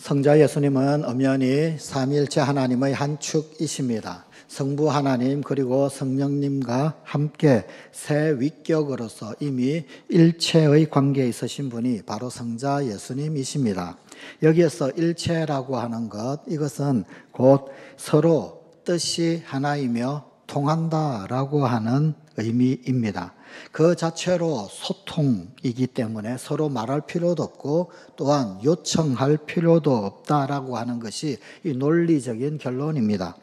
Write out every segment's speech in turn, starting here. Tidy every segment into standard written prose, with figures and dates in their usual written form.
성자 예수님은 엄연히 삼위일체 하나님의 한 축이십니다. 성부 하나님 그리고 성령님과 함께 새 위격으로서 이미 일체의 관계에 있으신 분이 바로 성자 예수님이십니다. 여기에서 일체라고 하는 것, 이것은 곧 서로 뜻이 하나이며 통한다라고 하는 의미입니다. 그 자체로 소통이기 때문에 서로 말할 필요도 없고 또한 요청할 필요도 없다라고 하는 것이 이 논리적인 결론입니다.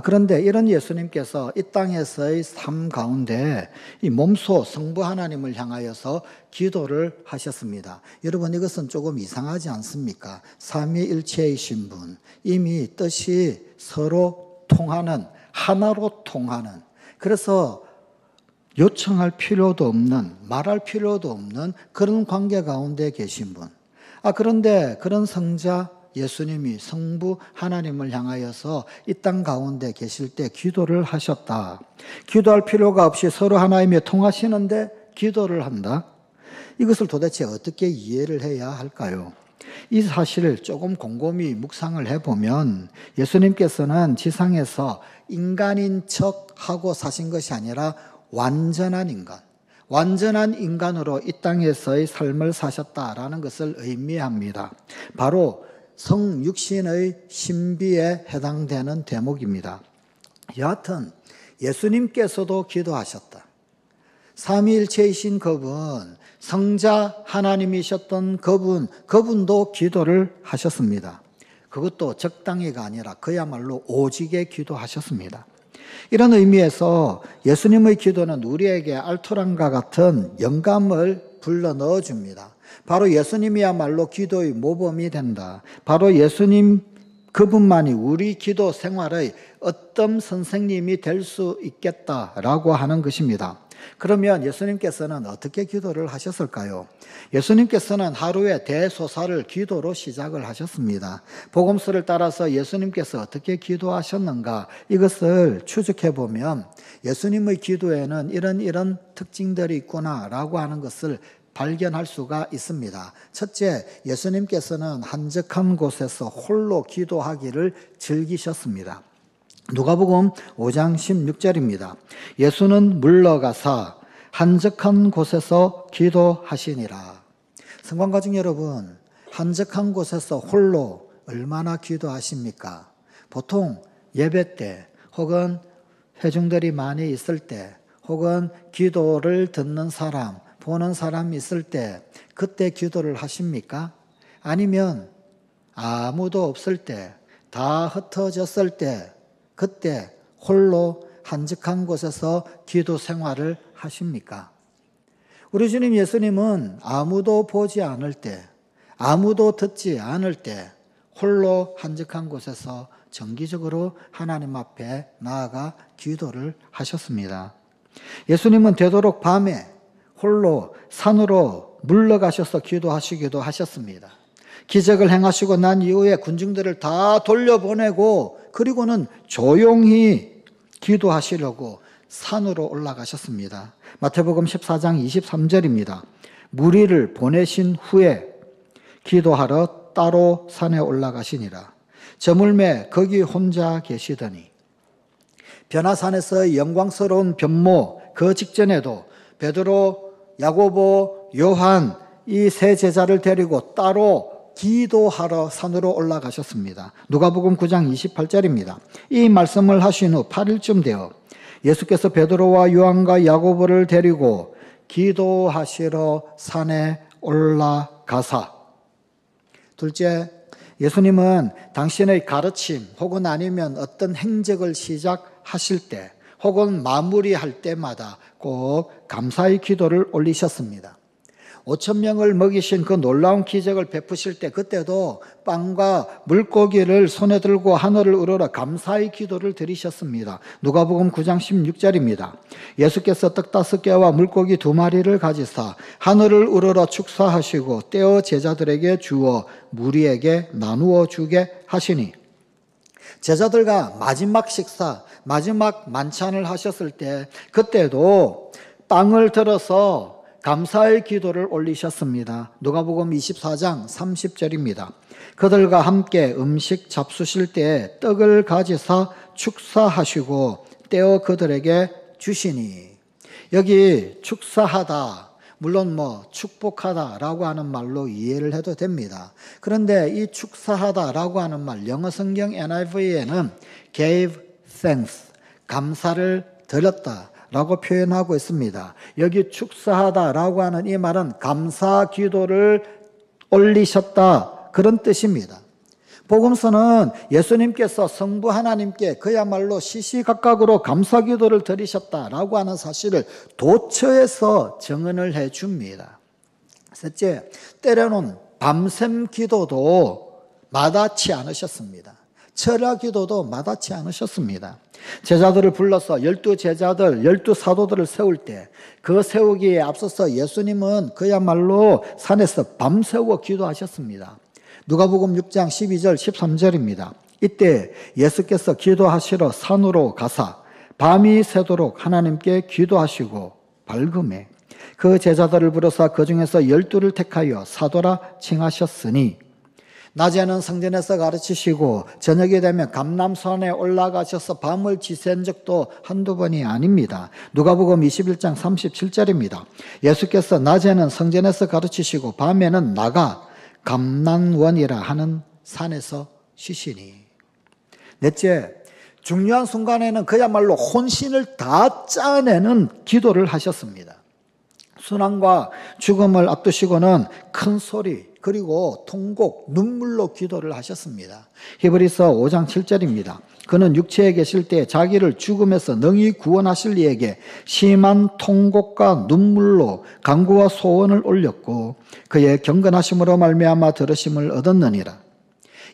그런데 이런 예수님께서 이 땅에서의 삶 가운데 이 몸소 성부 하나님을 향하여서 기도를 하셨습니다. 여러분, 이것은 조금 이상하지 않습니까? 삼위일체이신 분, 이미 뜻이 서로 통하는, 하나로 통하는, 그래서 요청할 필요도 없는, 말할 필요도 없는 그런 관계 가운데 계신 분. 그런데 그런 성자 예수님이 성부 하나님을 향하여서 이 땅 가운데 계실 때 기도를 하셨다. 기도할 필요가 없이 서로 하나이며 통하시는데 기도를 한다. 이것을 도대체 어떻게 이해를 해야 할까요? 이 사실을 조금 곰곰이 묵상을 해보면 예수님께서는 지상에서 인간인 척하고 사신 것이 아니라 완전한 인간으로 이 땅에서의 삶을 사셨다라는 것을 의미합니다. 바로 성육신의 신비에 해당되는 대목입니다. 여하튼 예수님께서도 기도하셨다. 삼위일체이신 그분, 성자 하나님이셨던 그분도 기도를 하셨습니다. 그것도 적당히가 아니라 그야말로 오직에 기도하셨습니다. 이런 의미에서 예수님의 기도는 우리에게 알토란과 같은 영감을 불러 넣어줍니다. 바로 예수님이야말로 기도의 모범이 된다. 바로 예수님 그분만이 우리 기도 생활의 어떤 선생님이 될 수 있겠다라고 하는 것입니다. 그러면 예수님께서는 어떻게 기도를 하셨을까요? 예수님께서는 하루의 대소사를 기도로 시작을 하셨습니다. 복음서를 따라서 예수님께서 어떻게 기도하셨는가, 이것을 추적해 보면 예수님의 기도에는 이런 특징들이 있구나라고 하는 것을 발견할 수가 있습니다. 첫째, 예수님께서는 한적한 곳에서 홀로 기도하기를 즐기셨습니다. 누가복음 5장 16절입니다. 예수는 물러가사 한적한 곳에서 기도하시니라. 성관가족 여러분, 한적한 곳에서 홀로 얼마나 기도하십니까? 보통 예배 때 혹은 회중들이 많이 있을 때 혹은 기도를 듣는 사람, 보는 사람이 있을 때 그때 기도를 하십니까? 아니면 아무도 없을 때, 다 흩어졌을 때 그때 홀로 한적한 곳에서 기도 생활을 하십니까? 우리 주님 예수님은 아무도 보지 않을 때, 아무도 듣지 않을 때 홀로 한적한 곳에서 정기적으로 하나님 앞에 나아가 기도를 하셨습니다. 예수님은 되도록 밤에 홀로 산으로 물러가셔서 기도하시기도 하셨습니다. 기적을 행하시고 난 이후에 군중들을 다 돌려보내고 그리고는 조용히 기도하시려고 산으로 올라가셨습니다. 마태복음 14장 23절입니다. 무리를 보내신 후에 기도하러 따로 산에 올라가시니라. 저물매 거기 혼자 계시더니 변화산에서 영광스러운 변모 그 직전에도 베드로, 야고보, 요한 이 세 제자를 데리고 따로 기도하러 산으로 올라가셨습니다. 누가복음 9장 28절입니다. 이 말씀을 하신 후 8일쯤 되어 예수께서 베드로와 요한과 야고보를 데리고 기도하시러 산에 올라가사. 둘째, 예수님은 당신의 가르침 혹은 아니면 어떤 행적을 시작하실 때 혹은 마무리할 때마다 꼭 감사의 기도를 올리셨습니다. 5,000명을 먹이신 그 놀라운 기적을 베푸실 때 그때도 빵과 물고기를 손에 들고 하늘을 우러러 감사의 기도를 드리셨습니다. 누가복음 9장 16절입니다. 예수께서 떡 5개와 물고기 2마리를 가지사 하늘을 우러러 축사하시고 떼어 제자들에게 주어 무리에게 나누어 주게 하시니, 제자들과 마지막 식사, 마지막 만찬을 하셨을 때 그때도 빵을 들어서 감사의 기도를 올리셨습니다. 누가복음 24장 30절입니다. 그들과 함께 음식 잡수실 때에 떡을 가지사 축사하시고 떼어 그들에게 주시니. 여기 축사하다, 물론 축복하다라고 하는 말로 이해를 해도 됩니다. 그런데 이 축사하다라고 하는 말, 영어 성경 NIV에는 gave thanks, 감사를 드렸다라고 표현하고 있습니다. 여기 축사하다라고 하는 이 말은 감사 기도를 올리셨다, 그런 뜻입니다. 복음서는 예수님께서 성부 하나님께 그야말로 시시각각으로 감사 기도를 드리셨다라고 하는 사실을 도처에서 증언을 해 줍니다. 셋째, 때로는 밤샘 기도도 마다치 않으셨습니다. 철야 기도도 마다치 않으셨습니다. 제자들을 불러서 12제자들, 12사도들을 세울 때 그 세우기에 앞서서 예수님은 그야말로 산에서 밤새워 기도하셨습니다. 누가복음 6장 12절 13절입니다. 이때 예수께서 기도하시러 산으로 가사 밤이 새도록 하나님께 기도하시고 밝음에 그 제자들을 부르사 그 중에서 12를 택하여 사도라 칭하셨으니, 낮에는 성전에서 가르치시고 저녁이 되면 감람산에 올라가셔서 밤을 지샌 적도 한두 번이 아닙니다. 누가복음 21장 37절입니다. 예수께서 낮에는 성전에서 가르치시고 밤에는 나가 감난원이라 하는 산에서 쉬시니. 넷째, 중요한 순간에는 그야말로 혼신을 다 짜내는 기도를 하셨습니다. 순환과 죽음을 앞두시고는 큰 소리, 그리고 통곡, 눈물로 기도를 하셨습니다. 히브리서 5장 7절입니다. 그는 육체에 계실 때 자기를 죽음에서 능히 구원하실 이에게 심한 통곡과 눈물로 간구와 소원을 올렸고 그의 경건하심으로 말미암아 들으심을 얻었느니라.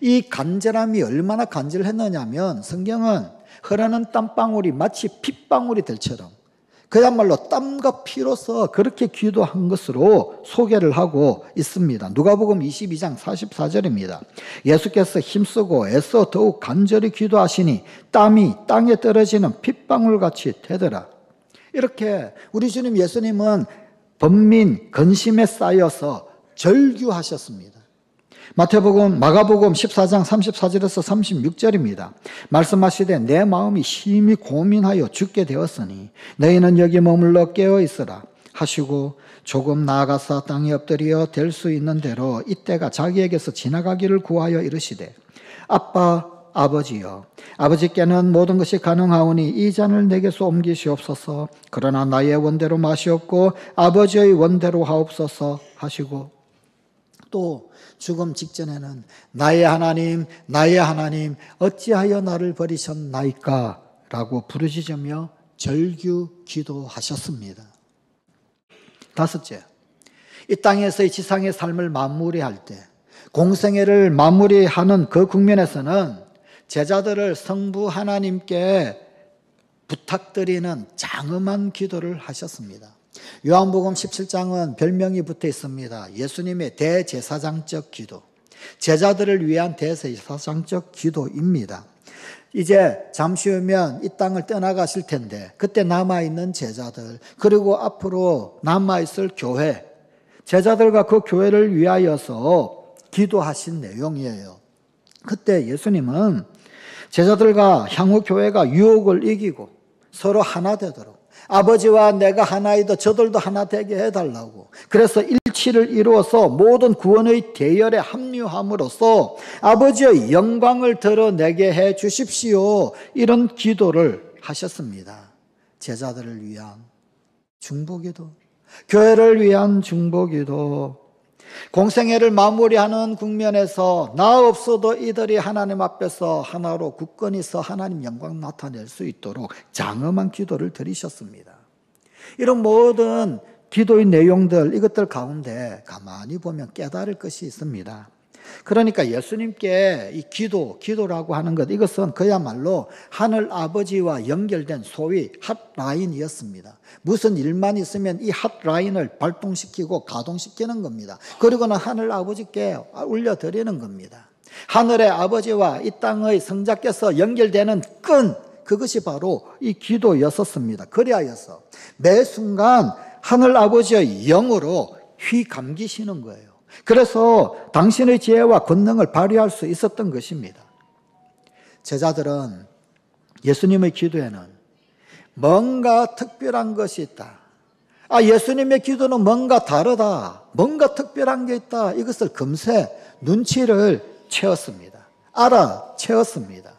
이 간절함이 얼마나 간절했느냐면 성경은 흐르는 땀방울이 마치 핏방울이 될처럼 그야말로 땀과 피로서 그렇게 기도한 것으로 소개를 하고 있습니다. 누가복음 22장 44절입니다. 예수께서 힘쓰고 애써 더욱 간절히 기도하시니 땀이 땅에 떨어지는 핏방울같이 되더라. 이렇게 우리 주님 예수님은 번민 근심에 쌓여서 절규하셨습니다. 마가복음 14장 34절에서 36절입니다. 말씀하시되 내 마음이 심히 고민하여 죽게 되었으니 너희는 여기 머물러 깨어 있으라 하시고 조금 나아가서 땅에 엎드려 될 수 있는 대로 이때가 자기에게서 지나가기를 구하여 이르시되 아버지여, 아버지께는 모든 것이 가능하오니 이 잔을 내게서 옮기시옵소서. 그러나 나의 원대로 마시옵고 아버지의 원대로 하옵소서 하시고, 또 죽음 직전에는 나의 하나님 어찌하여 나를 버리셨나이까 라고 부르짖으며 절규 기도하셨습니다. 다섯째, 이 땅에서의 지상의 삶을 마무리할 때, 공생애를 마무리하는 그 국면에서는 제자들을 성부 하나님께 부탁드리는 장엄한 기도를 하셨습니다. 요한복음 17장은 별명이 붙어 있습니다. 예수님의 대제사장적 기도, 제자들을 위한 대제사장적 기도입니다. 이제 잠시 후면 이 땅을 떠나가실 텐데 그때 남아있는 제자들, 그리고 앞으로 남아있을 교회, 제자들과 그 교회를 위하여서 기도하신 내용이에요. 그때 예수님은 제자들과 향후 교회가 유혹을 이기고 서로 하나 되도록, 아버지와 내가 하나이다 저들도 하나 되게 해달라고, 그래서 일치를 이루어서 모든 구원의 대열에 합류함으로써 아버지의 영광을 드러내게 해 주십시오, 이런 기도를 하셨습니다. 제자들을 위한 중보기도, 교회를 위한 중보기도, 공생애를 마무리하는 국면에서 나 없어도 이들이 하나님 앞에서 하나로 굳건히 서 하나님 영광 나타낼 수 있도록 장엄한 기도를 드리셨습니다. 이런 모든 기도의 내용들, 이것들 가운데 가만히 보면 깨달을 것이 있습니다. 그러니까 예수님께 이 기도라고 하는 것, 이것은 그야말로 하늘 아버지와 연결된 소위 핫라인이었습니다. 무슨 일만 있으면 이 핫라인을 발동시키고 가동시키는 겁니다. 그리고는 하늘 아버지께 올려드리는 겁니다. 하늘의 아버지와 이 땅의 성자께서 연결되는 끈, 그것이 바로 이 기도였었습니다. 그리하여서 매 순간 하늘 아버지의 영으로 휘감기시는 거예요. 그래서 당신의 지혜와 권능을 발휘할 수 있었던 것입니다. 제자들은 예수님의 기도에는 뭔가 특별한 것이 있다. 예수님의 기도는 뭔가 다르다. 뭔가 특별한 게 있다. 이것을 금세 눈치를 채웠습니다. 알아채웠습니다.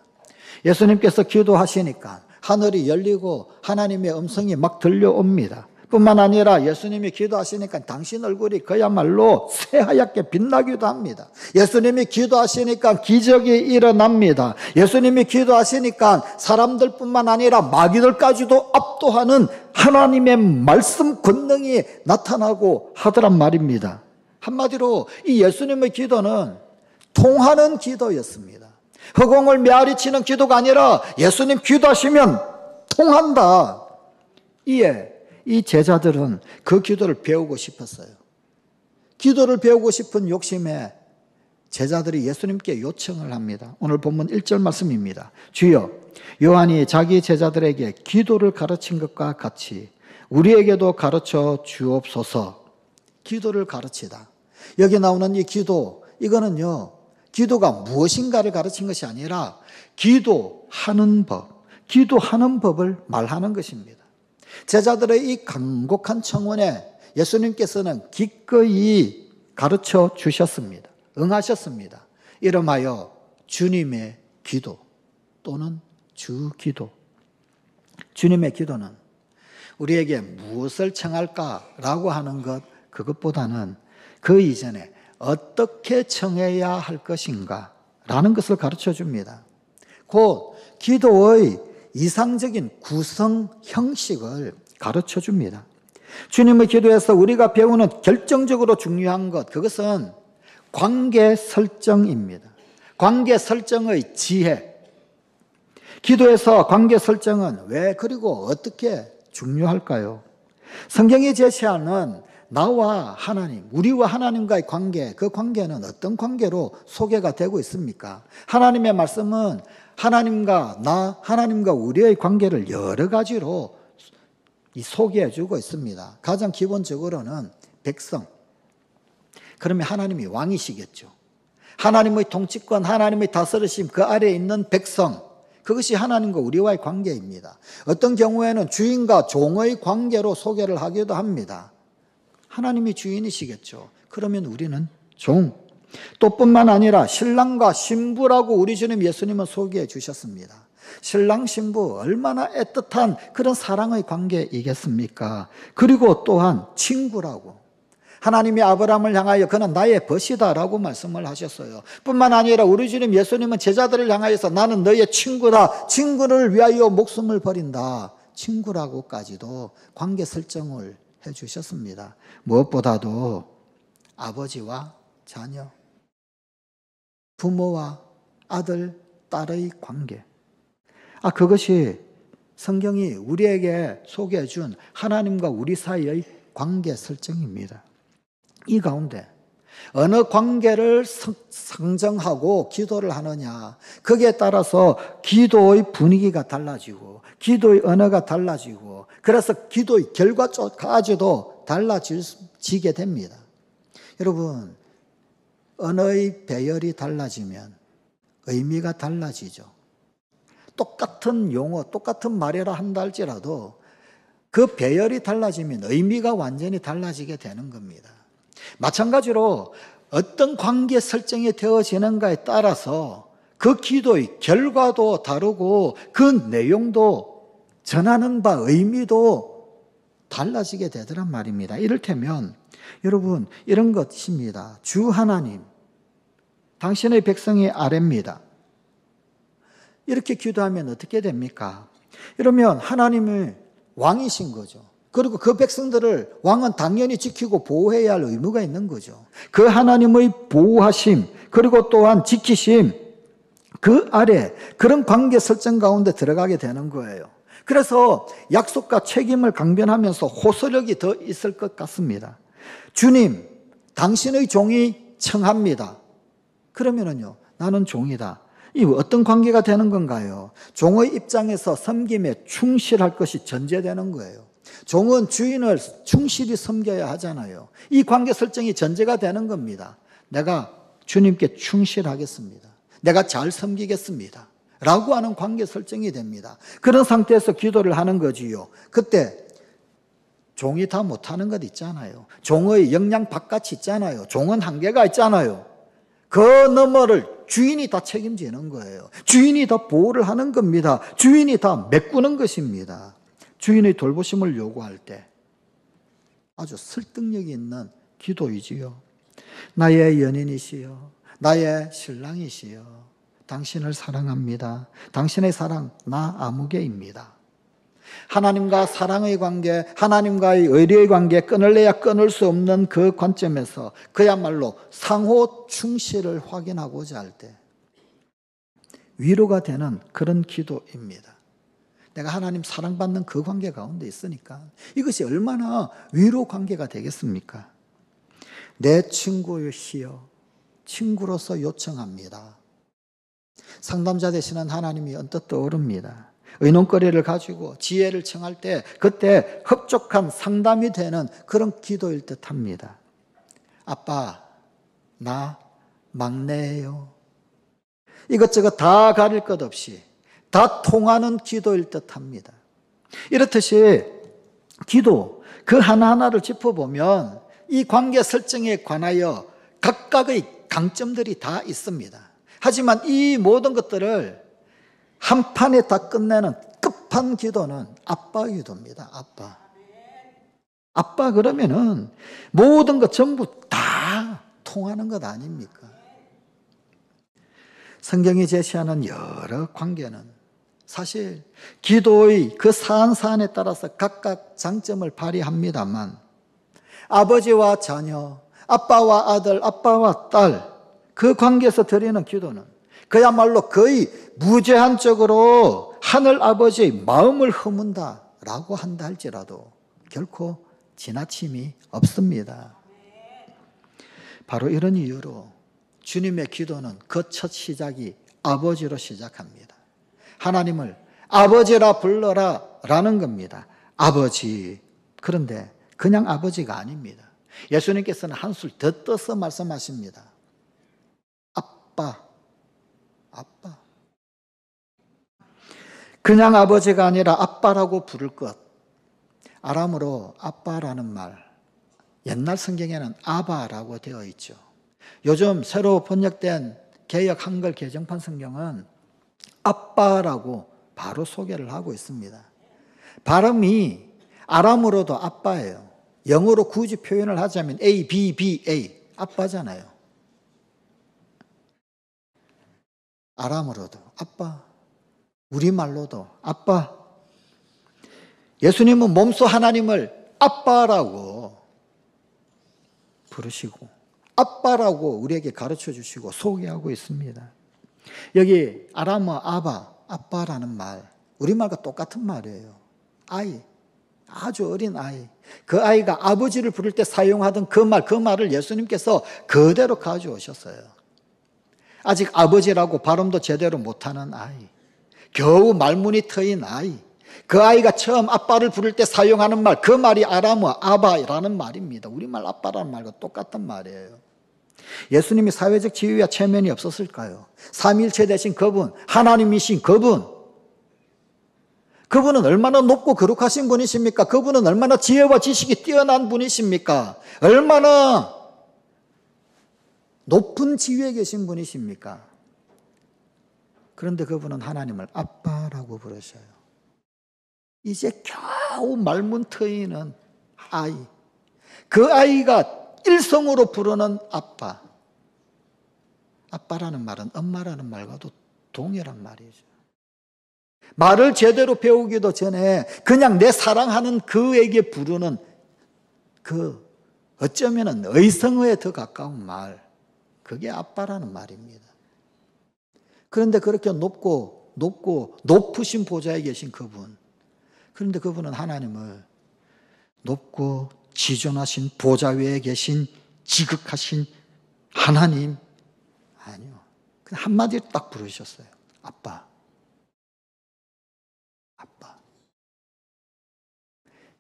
예수님께서 기도하시니까 하늘이 열리고 하나님의 음성이 막 들려옵니다. 뿐만 아니라 예수님이 기도하시니까 당신 얼굴이 그야말로 새하얗게 빛나기도 합니다. 예수님이 기도하시니까 기적이 일어납니다. 예수님이 기도하시니까 사람들뿐만 아니라 마귀들까지도 압도하는 하나님의 말씀 권능이 나타나고 하더란 말입니다. 한마디로 이 예수님의 기도는 통하는 기도였습니다. 허공을 메아리치는 기도가 아니라 예수님 기도하시면 통한다. 이에 이 제자들은 그 기도를 배우고 싶었어요. 기도를 배우고 싶은 욕심에 제자들이 예수님께 요청을 합니다. 오늘 본문 1절 말씀입니다. 주여, 요한이 자기 제자들에게 기도를 가르친 것과 같이 우리에게도 가르쳐 주옵소서. 기도를 가르치다. 여기 나오는 이 기도, 이거는요, 기도가 무엇인가를 가르친 것이 아니라 기도하는 법을 말하는 것입니다. 제자들의 이 간곡한 청원에 예수님께서는 기꺼이 가르쳐 주셨습니다. 응하셨습니다. 이름하여 주님의 기도 또는 주기도. 주님의 기도는 우리에게 무엇을 청할까라고 하는 것, 그것보다는 그 이전에 어떻게 청해야 할 것인가 라는 것을 가르쳐 줍니다. 곧 기도의 이상적인 구성 형식을 가르쳐 줍니다. 주님의 기도에서 우리가 배우는 결정적으로 중요한 것, 그것은 관계 설정입니다. 관계 설정의 지혜. 기도에서 관계 설정은 왜 그리고 어떻게 중요할까요? 성경이 제시하는 나와 하나님, 우리와 하나님과의 관계, 그 관계는 어떤 관계로 소개가 되고 있습니까? 하나님의 말씀은 하나님과 나, 하나님과 우리의 관계를 여러 가지로 소개해주고 있습니다. 가장 기본적으로는 백성. 그러면 하나님이 왕이시겠죠. 하나님의 통치권, 하나님의 다스리심, 그 아래에 있는 백성. 그것이 하나님과 우리와의 관계입니다. 어떤 경우에는 주인과 종의 관계로 소개를 하기도 합니다. 하나님이 주인이시겠죠. 그러면 우리는 종. 또 뿐만 아니라 신랑과 신부라고 우리 주님 예수님은 소개해 주셨습니다. 신랑 신부 얼마나 애틋한 그런 사랑의 관계이겠습니까? 그리고 또한 친구라고. 하나님이 아브라함을 향하여 그는 나의 벗이다라고 말씀을 하셨어요. 뿐만 아니라 우리 주님 예수님은 제자들을 향하여서 나는 너의 친구다. 친구를 위하여 목숨을 버린다. 친구라고까지도 관계 설정을 해 주셨습니다. 무엇보다도 아버지와 자녀, 부모와 아들, 딸의 관계. 그것이 성경이 우리에게 소개해 준 하나님과 우리 사이의 관계 설정입니다. 이 가운데 어느 관계를 상정하고 기도를 하느냐, 거기에 따라서 기도의 분위기가 달라지고 기도의 언어가 달라지고 그래서 기도의 결과까지도 달라지게 됩니다. 여러분, 언어의 배열이 달라지면 의미가 달라지죠. 똑같은 용어, 똑같은 말이라 한다 할지라도 그 배열이 달라지면 의미가 완전히 달라지게 되는 겁니다. 마찬가지로 어떤 관계 설정이 되어지는가에 따라서 그 기도의 결과도 다르고 그 내용도 전하는 바 의미도 달라지게 되더란 말입니다. 이를테면 여러분 이런 것입니다. 주 하나님, 당신의 백성이 아뢰입니다. 이렇게 기도하면 어떻게 됩니까? 이러면 하나님은 왕이신 거죠. 그리고 그 백성들을 왕은 당연히 지키고 보호해야 할 의무가 있는 거죠. 그 하나님의 보호하심, 그리고 또한 지키심, 그 아래 그런 관계 설정 가운데 들어가게 되는 거예요. 그래서 약속과 책임을 강변하면서 호소력이 더 있을 것 같습니다. 주님, 당신의 종이 청합니다. 그러면은요, 나는 종이다. 이 어떤 관계가 되는 건가요? 종의 입장에서 섬김에 충실할 것이 전제되는 거예요. 종은 주인을 충실히 섬겨야 하잖아요. 이 관계 설정이 전제가 되는 겁니다. 내가 주님께 충실하겠습니다. 내가 잘 섬기겠습니다. 라고 하는 관계 설정이 됩니다. 그런 상태에서 기도를 하는 거지요. 그때 종이 다 못하는 것 있잖아요. 종의 역량 바깥이 있잖아요. 종은 한계가 있잖아요. 그 너머를 주인이 다 책임지는 거예요. 주인이 다 보호를 하는 겁니다. 주인이 다 메꾸는 것입니다. 주인의 돌보심을 요구할 때 아주 설득력이 있는 기도이지요. 나의 연인이시여, 나의 신랑이시여, 당신을 사랑합니다. 당신의 사랑 나 아무개입니다. 하나님과 사랑의 관계, 하나님과의 의리의 관계, 끊을래야 끊을 수 없는 그 관점에서 그야말로 상호 충실을 확인하고자 할 때 위로가 되는 그런 기도입니다. 내가 하나님 사랑받는 그 관계 가운데 있으니까 이것이 얼마나 위로 관계가 되겠습니까? 내 친구시여, 친구로서 요청합니다. 상담자 되시는 하나님이 언뜻 떠오릅니다. 의논거리를 가지고 지혜를 청할 때 그때 흡족한 상담이 되는 그런 기도일 듯합니다. 아빠, 나 막내예요. 이것저것 다 가릴 것 없이 다 통하는 기도일 듯합니다. 이렇듯이 기도 그 하나하나를 짚어보면 이 관계 설정에 관하여 각각의 강점들이 다 있습니다. 하지만 이 모든 것들을 한 판에 다 끝내는 끝판 기도는 아빠 기도입니다. 아빠. 아빠 그러면은 모든 것 전부 다 통하는 것 아닙니까? 성경이 제시하는 여러 관계는 사실 기도의 그 사안사안에 따라서 각각 장점을 발휘합니다만 아버지와 자녀, 아빠와 아들, 아빠와 딸 그 관계에서 드리는 기도는 그야말로 거의 무제한적으로 하늘 아버지의 마음을 허문다라고 한다 할지라도 결코 지나침이 없습니다. 바로 이런 이유로 주님의 기도는 그 첫 시작이 아버지로 시작합니다. 하나님을 아버지라 불러라 라는 겁니다. 아버지. 그런데 그냥 아버지가 아닙니다. 예수님께서는 한술 더 떠서 말씀하십니다. 아빠. 아빠. 그냥 아버지가 아니라 아빠라고 부를 것. 아람어로 아빠라는 말, 옛날 성경에는 아바라고 되어 있죠. 요즘 새로 번역된 개역 한글 개정판 성경은 아빠라고 바로 소개를 하고 있습니다. 발음이 아람어로도 아빠예요. 영어로 굳이 표현을 하자면 A, B, B, A, 아빠잖아요. 아람어로도 아빠, 우리말로도 아빠. 예수님은 몸소 하나님을 아빠라고 부르시고 아빠라고 우리에게 가르쳐 주시고 소개하고 있습니다. 여기 아람어 아바, 아빠라는 말, 우리말과 똑같은 말이에요. 아이, 아주 어린 아이. 그 아이가 아버지를 부를 때 사용하던 그 말을 예수님께서 그대로 가져오셨어요. 아직 아버지라고 발음도 제대로 못하는 아이, 겨우 말문이 트인 아이, 그 아이가 처음 아빠를 부를 때 사용하는 말, 그 말이 아람어 아바라는 말입니다. 우리말 아빠라는 말과 똑같은 말이에요. 예수님이 사회적 지위와 체면이 없었을까요? 삼위일체 되신 그분, 하나님이신 그분은 얼마나 높고 거룩하신 분이십니까? 그분은 얼마나 지혜와 지식이 뛰어난 분이십니까? 얼마나 높은 지위에 계신 분이십니까? 그런데 그분은 하나님을 아빠라고 부르셔요. 이제 겨우 말문 트이는 아이, 그 아이가 일성으로 부르는 아빠. 아빠라는 말은 엄마라는 말과도 동일한 말이죠. 말을 제대로 배우기도 전에 그냥 내 사랑하는 그에게 부르는 그 어쩌면 의성어에 더 가까운 말, 그게 아빠라는 말입니다. 그런데 그렇게 높으신 보좌에 계신 그분, 그런데 그분은 하나님을 높고 지존하신 보좌 위에 계신 지극하신 하나님, 아니요, 그냥 한마디로 딱 부르셨어요. 아빠. 아빠.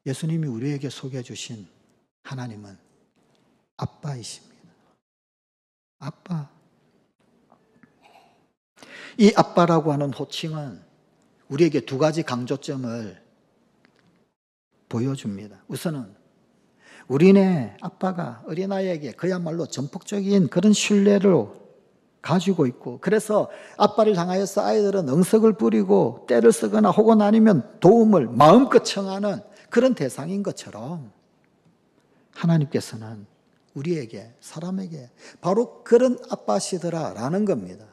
예수님이 우리에게 소개해 주신 하나님은 아빠이십니다. 아빠. 이 아빠라고 하는 호칭은 우리에게 두 가지 강조점을 보여줍니다. 우선은 우리네 아빠가 어린아이에게 그야말로 전폭적인 그런 신뢰를 가지고 있고, 그래서 아빠를 향하여서 아이들은 응석을 부리고 떼를 쓰거나 혹은 아니면 도움을 마음껏 청하는 그런 대상인 것처럼 하나님께서는 우리에게, 사람에게 바로 그런 아빠시더라라는 겁니다.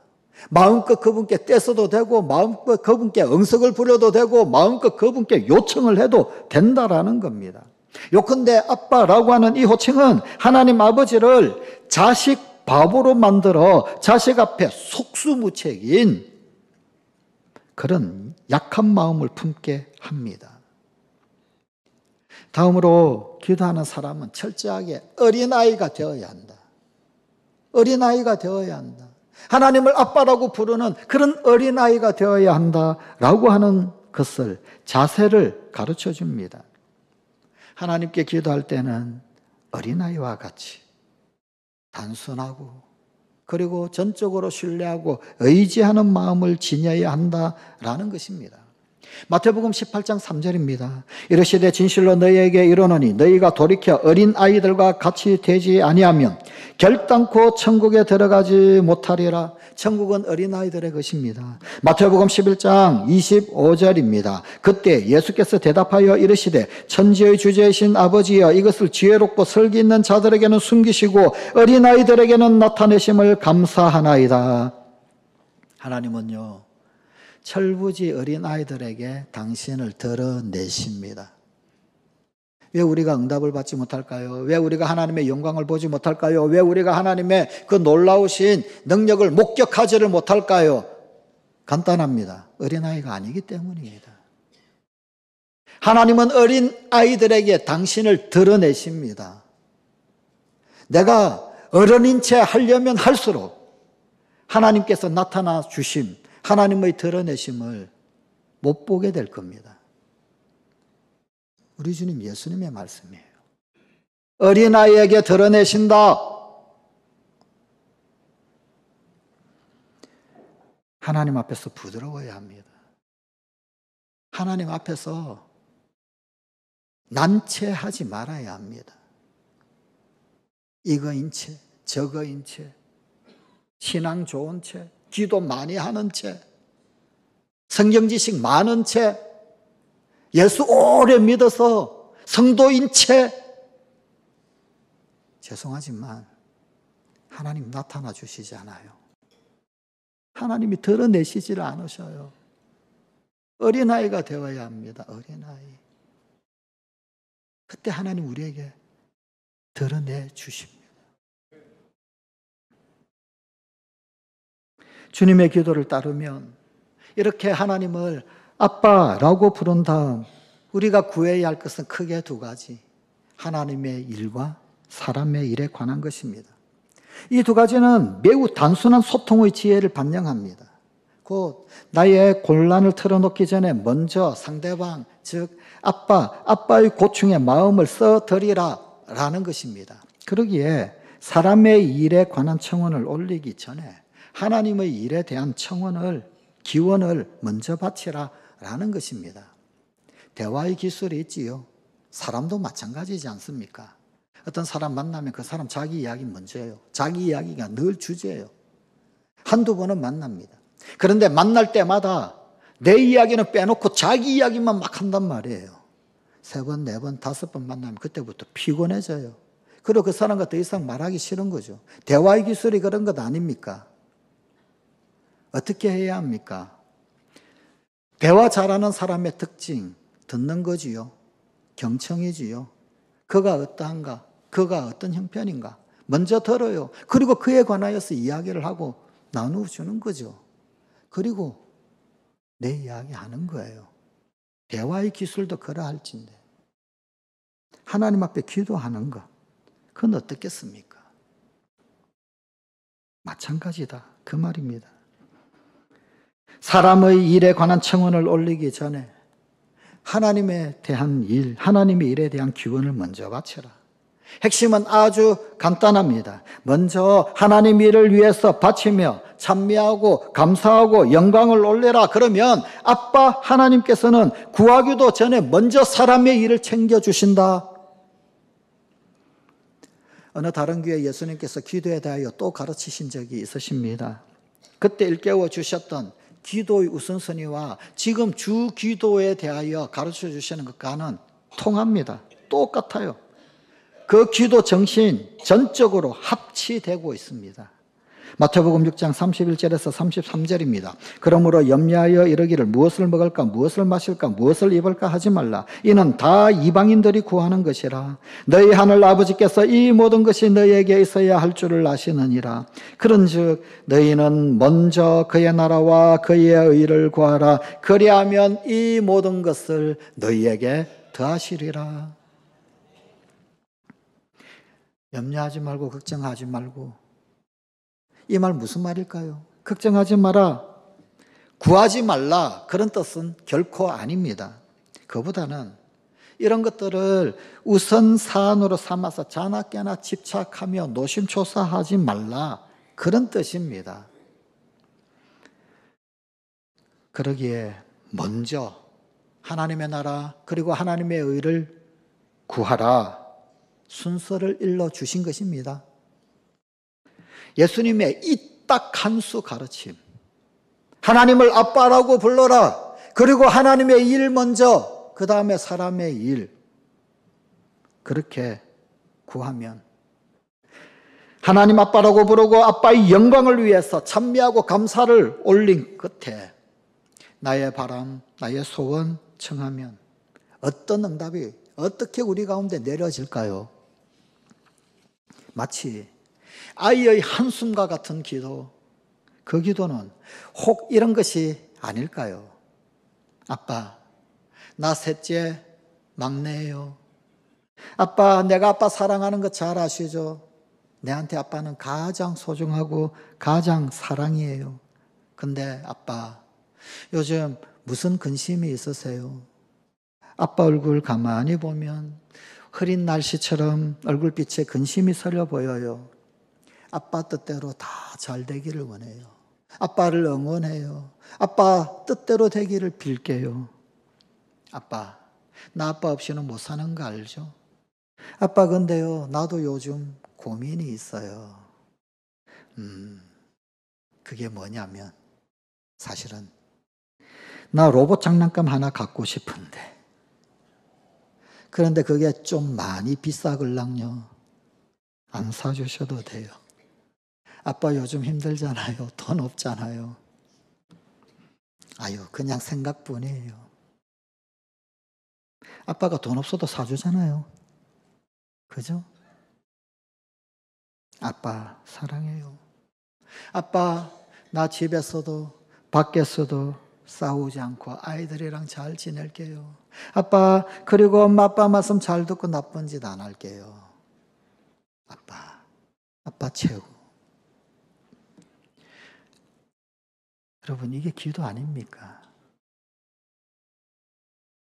마음껏 그분께 떼써도 되고, 마음껏 그분께 응석을 부려도 되고, 마음껏 그분께 요청을 해도 된다라는 겁니다. 요컨대 아빠라고 하는 이 호칭은 하나님 아버지를 자식 바보로 만들어 자식 앞에 속수무책인 그런 약한 마음을 품게 합니다. 다음으로 기도하는 사람은 철저하게 어린아이가 되어야 한다. 어린아이가 되어야 한다. 하나님을 아빠라고 부르는 그런 어린아이가 되어야 한다라고 하는 것을, 자세를 가르쳐 줍니다. 하나님께 기도할 때는 어린아이와 같이 단순하고, 그리고 전적으로 신뢰하고 의지하는 마음을 지녀야 한다라는 것입니다. 마태복음 18장 3절입니다. 이르시되 진실로 너희에게 이르노니 너희가 돌이켜 어린아이들과 같이 되지 아니하면 결단코 천국에 들어가지 못하리라. 천국은 어린아이들의 것입니다. 마태복음 11장 25절입니다. 그때 예수께서 대답하여 이르시되 천지의 주제이신 아버지여, 이것을 지혜롭고 설기 있는 자들에게는 숨기시고 어린아이들에게는 나타내심을 감사하나이다. 하나님은요, 철부지 어린아이들에게 당신을 드러내십니다. 왜 우리가 응답을 받지 못할까요? 왜 우리가 하나님의 영광을 보지 못할까요? 왜 우리가 하나님의 그 놀라우신 능력을 목격하지를 못할까요? 간단합니다. 어린아이가 아니기 때문입니다. 하나님은 어린아이들에게 당신을 드러내십니다. 내가 어른인 채 하려면 할수록 하나님께서 나타나 주심, 하나님의 드러내심을 못 보게 될 겁니다. 우리 주님 예수님의 말씀이에요. 어린아이에게 드러내신다. 하나님 앞에서 부드러워야 합니다. 하나님 앞에서 난처하지 말아야 합니다. 이거인 채, 저거인 채, 신앙 좋은 채, 기도 많이 하는 채, 성경 지식 많은 채, 예수 오래 믿어서 성도인 채, 죄송하지만 하나님 나타나 주시지 않아요. 하나님이 드러내시지를 않으셔요. 어린아이가 되어야 합니다. 어린아이. 그때 하나님 우리에게 드러내 주십니다. 주님의 기도를 따르면 이렇게 하나님을 아빠라고 부른 다음 우리가 구해야 할 것은 크게 두 가지. 하나님의 일과 사람의 일에 관한 것입니다. 이 두 가지는 매우 단순한 소통의 지혜를 반영합니다. 곧 나의 곤란을 털어놓기 전에 먼저 상대방, 즉 아빠의 고충에 마음을 써드리라 라는 것입니다. 그러기에 사람의 일에 관한 청원을 올리기 전에 하나님의 일에 대한 기원을 먼저 바치라 라는 것입니다. 대화의 기술이 있지요. 사람도 마찬가지지 않습니까? 어떤 사람 만나면 그 사람 자기 이야기 먼저예요. 자기 이야기가 늘 주제예요. 한두 번은 만납니다. 그런데 만날 때마다 내 이야기는 빼놓고 자기 이야기만 막 한단 말이에요. 3번, 4번, 5번 만나면 그때부터 피곤해져요. 그리고 그 사람과 더 이상 말하기 싫은 거죠. 대화의 기술이 그런 것 아닙니까? 어떻게 해야 합니까? 대화 잘하는 사람의 특징, 듣는 거지요. 경청이지요. 그가 어떠한가? 그가 어떤 형편인가? 먼저 들어요. 그리고 그에 관하여서 이야기를 하고 나누어주는 거죠. 그리고 내 이야기 하는 거예요. 대화의 기술도 그러할진데 하나님 앞에 기도하는 것, 그건 어떻겠습니까? 마찬가지다. 그 말입니다. 사람의 일에 관한 청원을 올리기 전에 하나님에 대한 일, 하나님의 일에 대한 기원을 먼저 바쳐라. 핵심은 아주 간단합니다. 먼저 하나님 일을 위해서 바치며 찬미하고 감사하고 영광을 올려라. 그러면 아빠 하나님께서는 구하기도 전에 먼저 사람의 일을 챙겨주신다. 어느 다른 교회 예수님께서 기도에 대하여 또 가르치신 적이 있으십니다. 그때 일깨워 주셨던 기도의 우선순위와 지금 주 기도에 대하여 가르쳐 주시는 것과는 통합니다. 똑같아요. 그 기도 정신 전적으로 합치되고 있습니다. 마태복음 6장 31절에서 33절입니다. 그러므로 염려하여 이르기를 무엇을 먹을까 무엇을 마실까 무엇을 입을까 하지 말라. 이는 다 이방인들이 구하는 것이라. 너희 하늘 아버지께서 이 모든 것이 너희에게 있어야 할 줄을 아시느니라. 그런즉 너희는 먼저 그의 나라와 그의 의를 구하라. 그리하면 이 모든 것을 너희에게 더하시리라. 염려하지 말고 걱정하지 말고. 이 말 무슨 말일까요? 걱정하지 마라, 구하지 말라, 그런 뜻은 결코 아닙니다. 그보다는 이런 것들을 우선 사안으로 삼아서 자나깨나 집착하며 노심초사하지 말라, 그런 뜻입니다. 그러기에 먼저 하나님의 나라 그리고 하나님의 의를 구하라 순서를 일러주신 것입니다. 예수님의 이 딱 한 수 가르침, 하나님을 아빠라고 불러라, 그리고 하나님의 일 먼저, 그 다음에 사람의 일, 그렇게 구하면 하나님 아빠라고 부르고 아빠의 영광을 위해서 찬미하고 감사를 올린 끝에 나의 바람, 나의 소원 청하면 어떤 응답이 어떻게 우리 가운데 내려질까요? 마치 아이의 한숨과 같은 기도, 그 기도는 혹 이런 것이 아닐까요? 아빠, 나 셋째 막내예요. 아빠, 내가 아빠 사랑하는 거 잘 아시죠? 내한테 아빠는 가장 소중하고 가장 사랑이에요. 근데 아빠, 요즘 무슨 근심이 있으세요? 아빠 얼굴 가만히 보면 흐린 날씨처럼 얼굴빛에 근심이 서려 보여요. 아빠 뜻대로 다 잘 되기를 원해요. 아빠를 응원해요. 아빠 뜻대로 되기를 빌게요. 아빠, 나 아빠 없이는 못 사는 거 알죠? 아빠, 근데요, 나도 요즘 고민이 있어요. 그게 뭐냐면 사실은 나 로봇 장난감 하나 갖고 싶은데, 그런데 그게 좀 많이 비싸걸랑요. 안 사주셔도 돼요. 아빠 요즘 힘들잖아요. 돈 없잖아요. 아유, 그냥 생각뿐이에요. 아빠가 돈 없어도 사주잖아요. 그죠? 아빠 사랑해요. 아빠, 나 집에서도 밖에서도 싸우지 않고 아이들이랑 잘 지낼게요. 아빠, 그리고 엄마 아빠 말씀 잘 듣고 나쁜 짓 안 할게요. 아빠 최고. 여러분, 이게 기도 아닙니까?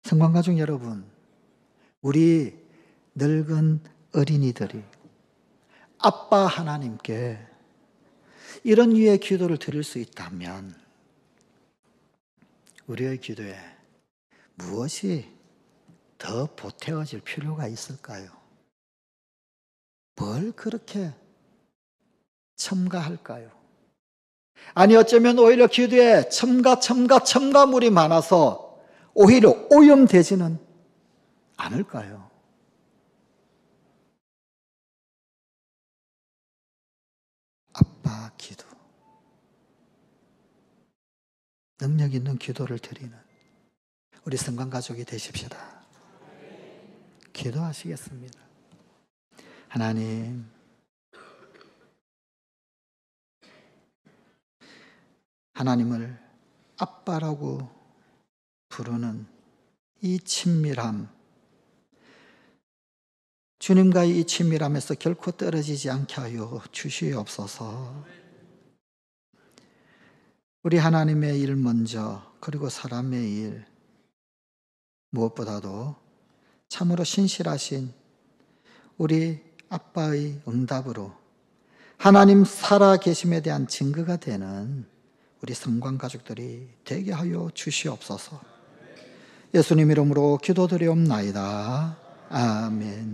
성관가족 여러분, 우리 늙은 어린이들이 아빠 하나님께 이런 류의 기도를 드릴 수 있다면 우리의 기도에 무엇이 더 보태어질 필요가 있을까요? 뭘 그렇게 첨가할까요? 아니, 어쩌면 오히려 기도에 첨가물이 많아서 오히려 오염되지는 않을까요? 아빠 기도, 능력 있는 기도를 드리는 우리 성관가족이 되십시다. 기도하시겠습니다. 하나님, 하나님을 아빠라고 부르는 이 친밀함, 주님과의 이 친밀함에서 결코 떨어지지 않게 하여 주시옵소서. 우리 하나님의 일 먼저, 그리고 사람의 일, 무엇보다도 참으로 신실하신 우리 아빠의 응답으로 하나님 살아계심에 대한 증거가 되는 우리 성관 가족들이 되게 하여 주시옵소서. 예수님 이름으로 기도드리옵나이다. 아멘.